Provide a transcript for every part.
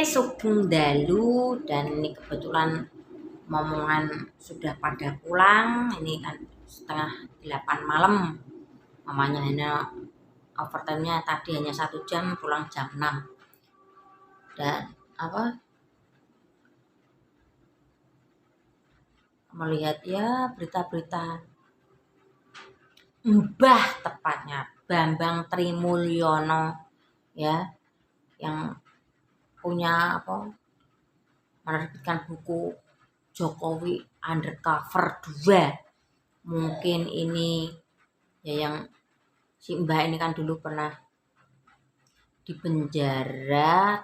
Sugeng Dalu dan ini kebetulan momongan sudah pada pulang. Ini kan setengah 8 malam. Mamanya hanya overtime-nya tadi hanya 1 jam, pulang jam 6. Dan melihat ya berita-berita Mbah tepatnya Bambang Trimulyono ya yang punya menerbitkan buku Jokowi Undercover 2. Mungkin ini ya yang si Mbah ini kan dulu pernah di penjara,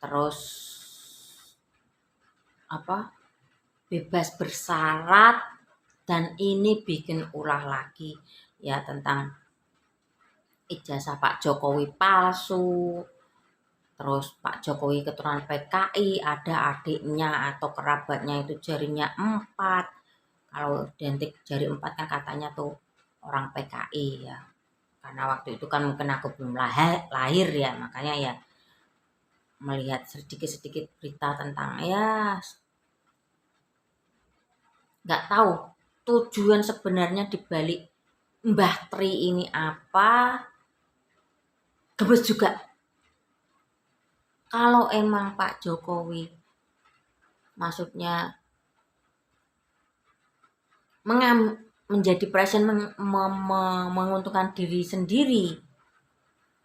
terus bebas bersyarat, dan ini bikin ulah lagi ya tentang ijazah Pak Jokowi palsu. Terus Pak Jokowi keturunan PKI, ada adiknya atau kerabatnya itu jarinya 4. Kalau identik jari 4 kan katanya tuh orang PKI ya. Karena waktu itu kan mungkin aku belum lahir ya, makanya ya melihat sedikit-sedikit berita tentang ya nggak tahu tujuan sebenarnya dibalik Mbah Tri ini apa. Gemes juga kalau emang Pak Jokowi maksudnya menjadi presiden menguntungkan diri sendiri,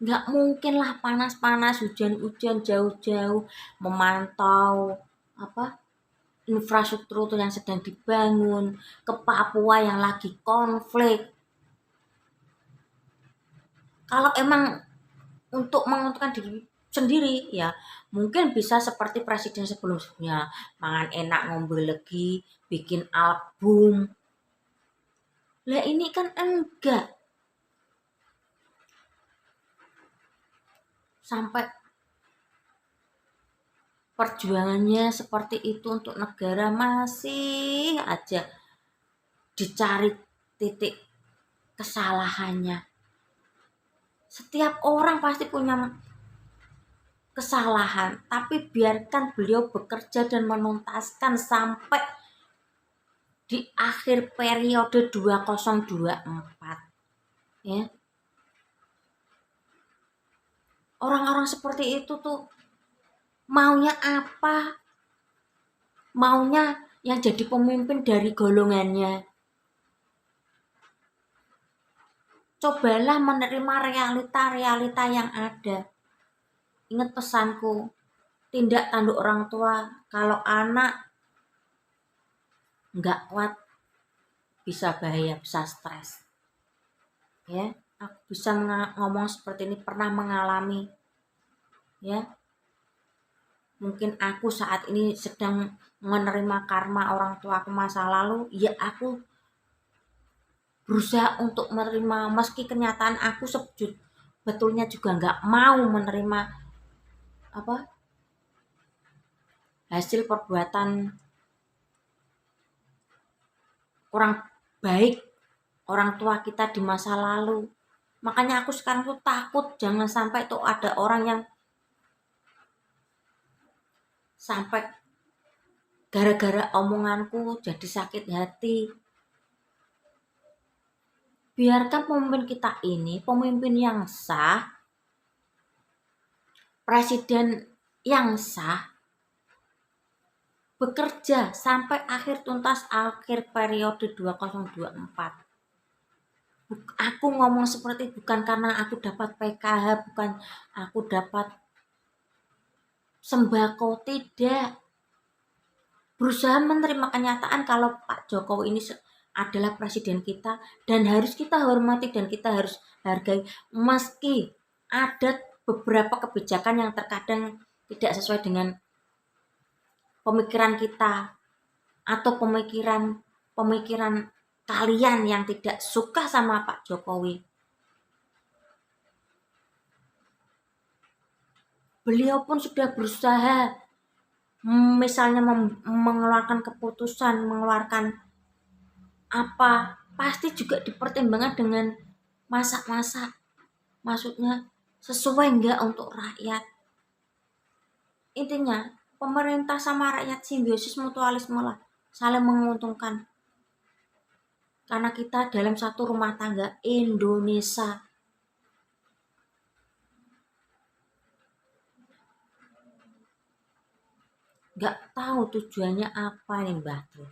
nggak mungkin lah panas-panas hujan-hujan jauh-jauh memantau infrastruktur yang sedang dibangun ke Papua yang lagi konflik. Kalau emang untuk menguntungkan diri sendiri ya mungkin bisa seperti presiden sebelumnya, mangan enak ngombe legi, bikin album. Lah ini kan enggak. Sampai perjuangannya seperti itu untuk negara masih aja dicari titik kesalahannya. Setiap orang pasti punya kesalahan, tapi biarkan beliau bekerja dan menuntaskan sampai di akhir periode 2024 ya. Orang-orang seperti itu tuh maunya apa? Maunya yang jadi pemimpin dari golongannya. Cobalah menerima realita-realita yang ada. Ingat pesanku, tindak tanduk orang tua. Kalau anak nggak kuat, bisa bahaya, bisa stres. Ya, aku bisa ngomong seperti ini, pernah mengalami. Ya, mungkin aku saat ini sedang menerima karma orang tua aku masa lalu. Ya, aku berusaha untuk menerima meski kenyataan aku sebetulnya juga nggak mau menerima hasil perbuatan kurang baik orang tua kita di masa lalu. Makanya aku sekarang tuh takut jangan sampai tuh ada orang yang sampai gara-gara omonganku jadi sakit hati. Biarkan pemimpin kita ini pemimpin yang sah, presiden yang sah, bekerja sampai akhir tuntas akhir periode 2024. Aku ngomong seperti bukan karena aku dapat PKH, bukan aku dapat sembako, tidak. Berusaha menerima kenyataan kalau Pak Jokowi ini adalah presiden kita dan harus kita hormati dan kita harus hargai meski ada beberapa kebijakan yang terkadang tidak sesuai dengan pemikiran kita atau pemikiran kalian yang tidak suka sama Pak Jokowi. Beliau pun sudah berusaha misalnya mengeluarkan keputusan, mengeluarkan apa, pasti juga dipertimbangkan dengan masa-masa, maksudnya sesuai enggak untuk rakyat. intinya pemerintah sama rakyat simbiosis mutualisme lah, saling menguntungkan. Karena kita dalam satu rumah tangga Indonesia. Nggak tahu tujuannya apa nih Mbah Tri.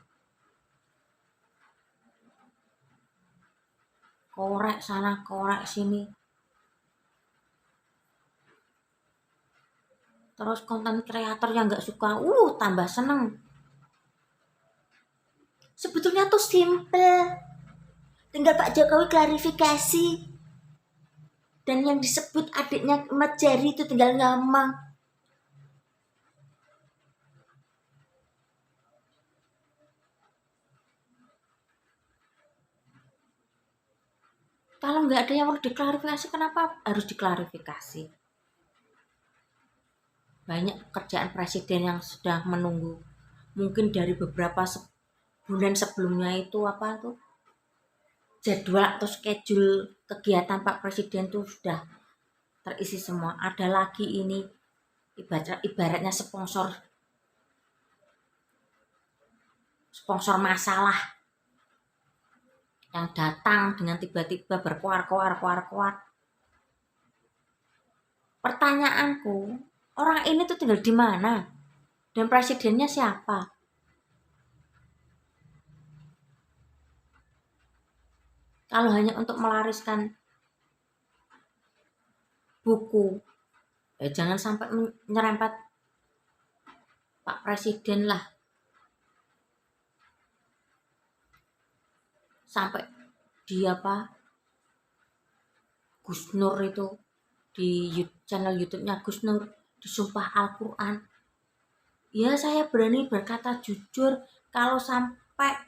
Korek sana, korek sini. Terus konten kreator yang nggak suka, tambah seneng. Sebetulnya tuh simple. Tinggal Pak Jokowi klarifikasi. Dan yang disebut adiknya Mat Jari itu tinggal ngomong. Kalau nggak ada yang perlu diklarifikasi, kenapa harus diklarifikasi? Banyak pekerjaan presiden yang sudah menunggu. Mungkin dari beberapa bulan sebelumnya itu apa tuh, jadwal atau schedule kegiatan Pak Presiden tuh sudah terisi semua. Ada lagi ini ibaratnya sponsor masalah yang datang dengan tiba-tiba berkuar. Pertanyaanku, orang ini tuh tinggal di mana? Dan presidennya siapa? Kalau hanya untuk melariskan buku, jangan sampai nyerempet Pak Presiden lah. Sampai dia Gus Nur itu di channel YouTube-nya Gus Nur disumpah Al-Quran. Ya saya berani berkata jujur, kalau sampai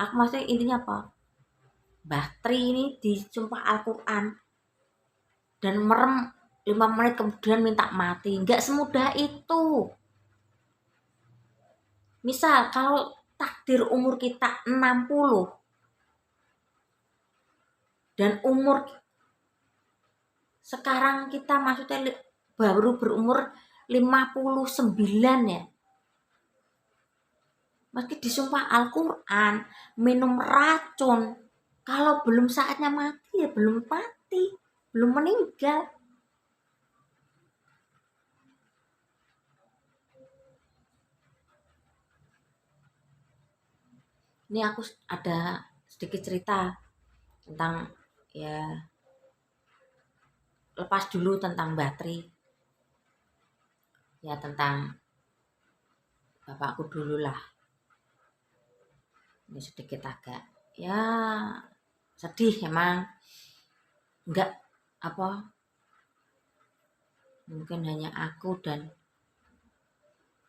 aku maksudnya intinya apa, Mbah Tri ini disumpah Al-Quran dan merem 5 menit kemudian minta mati. Nggak semudah itu. Misal kalau takdir umur kita 60 dan umur sekarang kita maksudnya baru berumur 59 ya. Meski disumpah Al-Quran, minum racun, kalau belum saatnya mati ya belum mati, belum meninggal. Ini aku ada sedikit cerita tentang, ya lepas dulu tentang Mbah Tri, ya tentang bapakku dulu lah. Ini sedikit agak ya sedih emang, enggak apa, mungkin hanya aku dan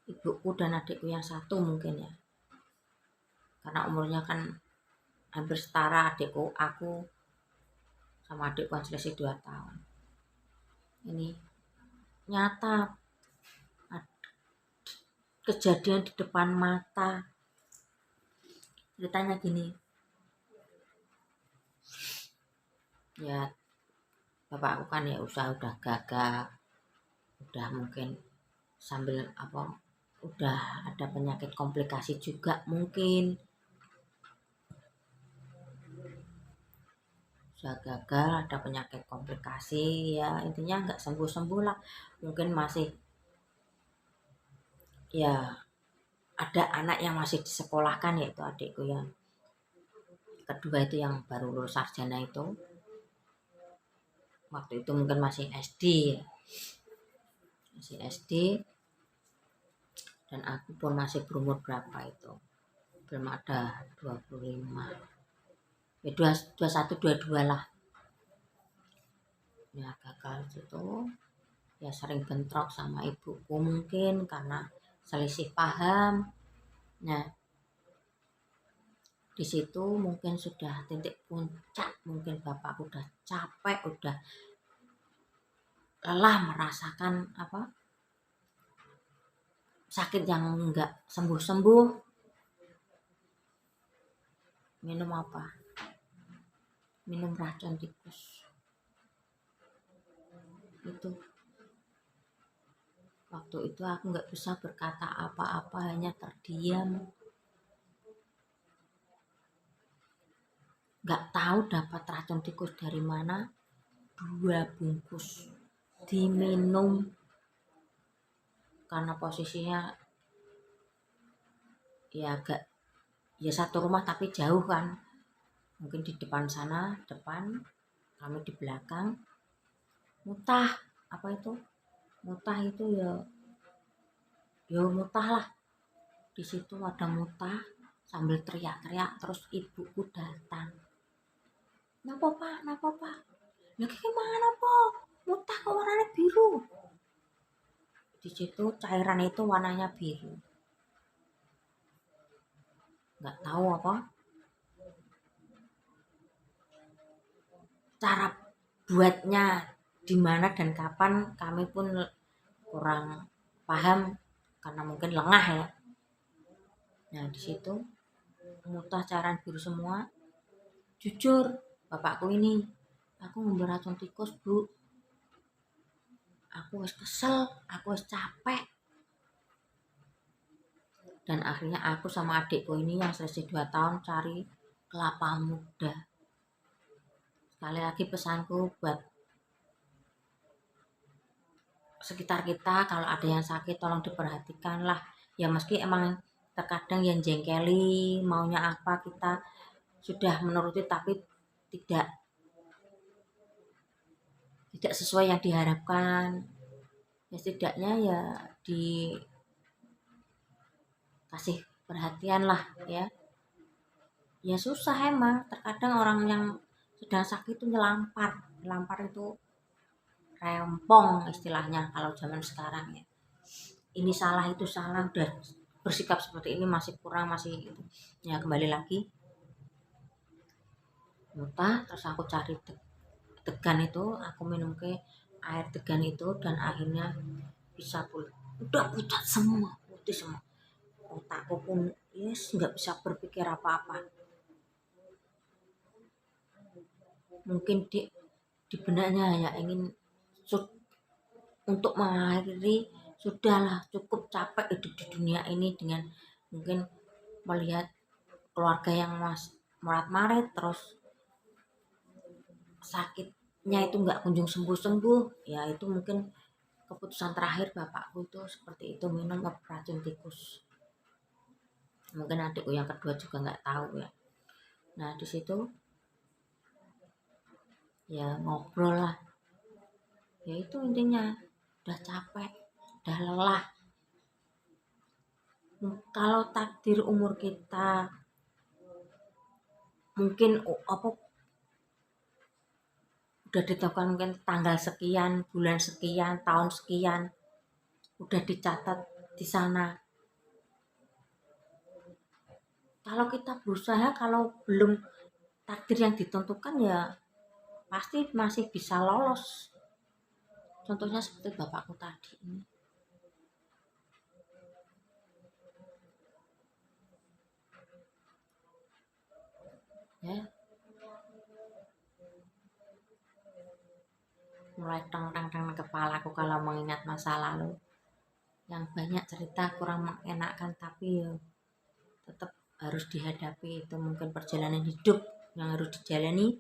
ibuku dan adikku yang satu mungkin ya, karena umurnya kan hampir setara adikku, aku sama adikku kan selisih 2 tahun. Ini nyata kejadian di depan mata. Ceritanya gini, ya bapakku kan ya udah gagal, udah mungkin sambil udah ada penyakit komplikasi juga mungkin, udah gagal ada penyakit komplikasi, ya intinya nggak sembuh lah, mungkin masih ya ada anak yang masih disekolahkan, yaitu adikku yang kedua itu yang baru lulus sarjana itu, waktu itu mungkin masih SD ya. Masih SD, dan aku pun masih berumur berapa itu, belum ada 25 ya, 21 22 lah ya. Gagal itu ya, sering bentrok sama ibuku mungkin karena selisih paham. Nah di situ mungkin sudah titik puncak, mungkin bapakku udah capek, udah lelah merasakan sakit yang enggak sembuh-sembuh. Minum racun tikus itu. Waktu itu aku nggak bisa berkata apa-apa, hanya terdiam. Nggak tahu dapat racun tikus dari mana, 2 bungkus diminum karena posisinya ya agak ya satu rumah tapi jauh kan, mungkin di depan sana, depan kami di belakang. Mutah apa itu, mutah itu ya mutah lah, di situ ada mutah sambil teriak-teriak. Terus ibuku datang, napa pak, napa pak, lagi gimana pak, mutah kok warnanya biru. Di situ cairan itu warnanya biru, nggak tahu apa cara buatnya, di mana dan kapan kami pun kurang paham karena mungkin lengah ya. Nah di situ mutah cairan biru semua. Jujur bapakku ini, aku ngambil racun tikus bu, aku wis kesel, aku wis capek. Dan akhirnya aku sama adikku ini yang selesai 2 tahun cari kelapa muda. Sekali lagi pesanku buat sekitar kita, kalau ada yang sakit tolong diperhatikan lah. Ya meski emang terkadang yang jengkeli maunya apa kita sudah menuruti, tapi tidak tidak sesuai yang diharapkan. Ya setidaknya ya dikasih perhatian lah ya. Ya susah emang, terkadang orang yang sedang sakit itu nyelampar itu rempong istilahnya kalau zaman sekarang ya. Ini salah itu salah, udah bersikap seperti ini masih kurang, masih itu. Ya kembali lagi muntah, terus aku cari degan itu, aku minum ke air degan itu, dan akhirnya bisa pulih. Udah pucat semua, putih semua. Otakku pun yes nggak bisa berpikir apa-apa. Mungkin di benaknya hanya ingin untuk mengakhiri, sudahlah cukup capek hidup di dunia ini dengan mungkin melihat keluarga yang marat-marit, terus sakitnya itu nggak kunjung sembuh-sembuh. Ya itu mungkin keputusan terakhir bapakku itu seperti itu, minum racun tikus. Mungkin adikku yang kedua juga nggak tahu ya. Nah di situ ya ngobrol lah, ya itu intinya udah capek, udah lelah. Kalau takdir umur kita mungkin apa udah ditentukan, mungkin tanggal sekian, bulan sekian, tahun sekian, udah dicatat di sana. Kalau kita berusaha, kalau belum takdir yang ditentukan ya pasti masih bisa lolos. Contohnya seperti bapakku tadi ini. Ya, mulai teng-teng kepalaku kalau mengingat masa lalu. Yang banyak cerita kurang mengenakan, tapi ya tetap harus dihadapi. Itu mungkin perjalanan hidup yang harus dijalani,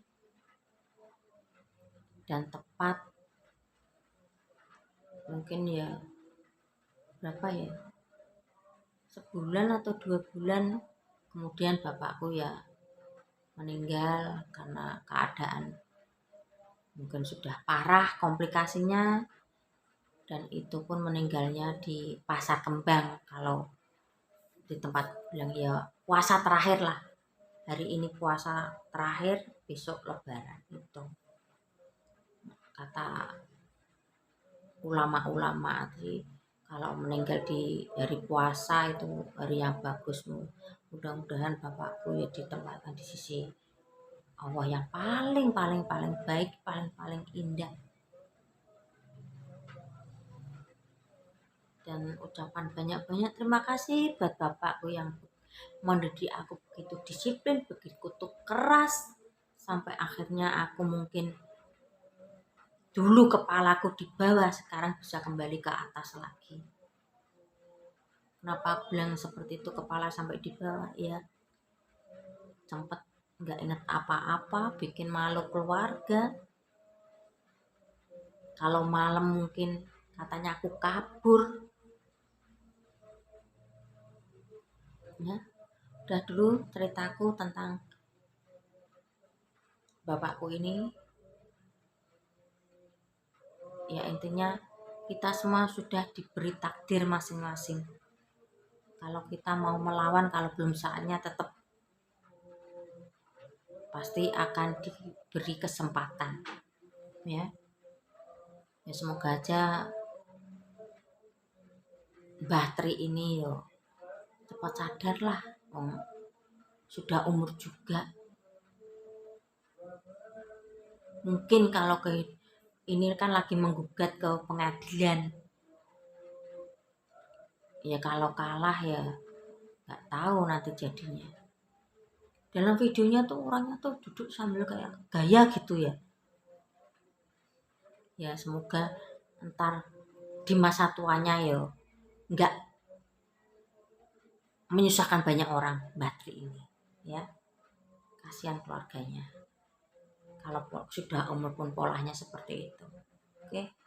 dan tepat mungkin ya berapa ya, sebulan atau 2 bulan kemudian bapakku ya meninggal karena keadaan mungkin sudah parah komplikasinya, dan itu pun meninggalnya di Pasar Kembang. Kalau di tempat bilang ya puasa terakhir lah, hari ini puasa terakhir, besok lebaran. Itu kata ulama-ulama sih, kalau meninggal di hari puasa itu hari yang bagus. Mudah-mudahan bapakku ya ditempatkan di sisi Allah yang paling paling paling baik, paling paling indah. Dan ucapan banyak-banyak terima kasih buat bapakku yang mendidik aku begitu disiplin, begitu keras, sampai akhirnya aku mungkin dulu kepalaku di bawah, sekarang bisa kembali ke atas lagi. Kenapa aku bilang seperti itu, kepala sampai di bawah? Ya sempet nggak inget apa-apa, bikin malu keluarga. Kalau malam mungkin katanya aku kabur. Ya, udah dulu ceritaku tentang bapakku ini. Ya intinya kita semua sudah diberi takdir masing-masing. Kalau kita mau melawan, kalau belum saatnya tetap pasti akan diberi kesempatan. Ya, ya semoga aja Mbah Tri ini yo cepat sadar lah. Sudah umur juga. Mungkin kalau ini kan lagi menggugat ke pengadilan. Ya kalau kalah ya nggak tahu nanti jadinya. Dalam videonya tuh orangnya tuh duduk sambil kayak gaya gitu ya. Ya semoga ntar di masa tuanya ya nggak menyusahkan banyak orang Mbak Tri ini. Ya kasihan keluarganya. Kalau sudah umur pun polanya seperti itu. Oke.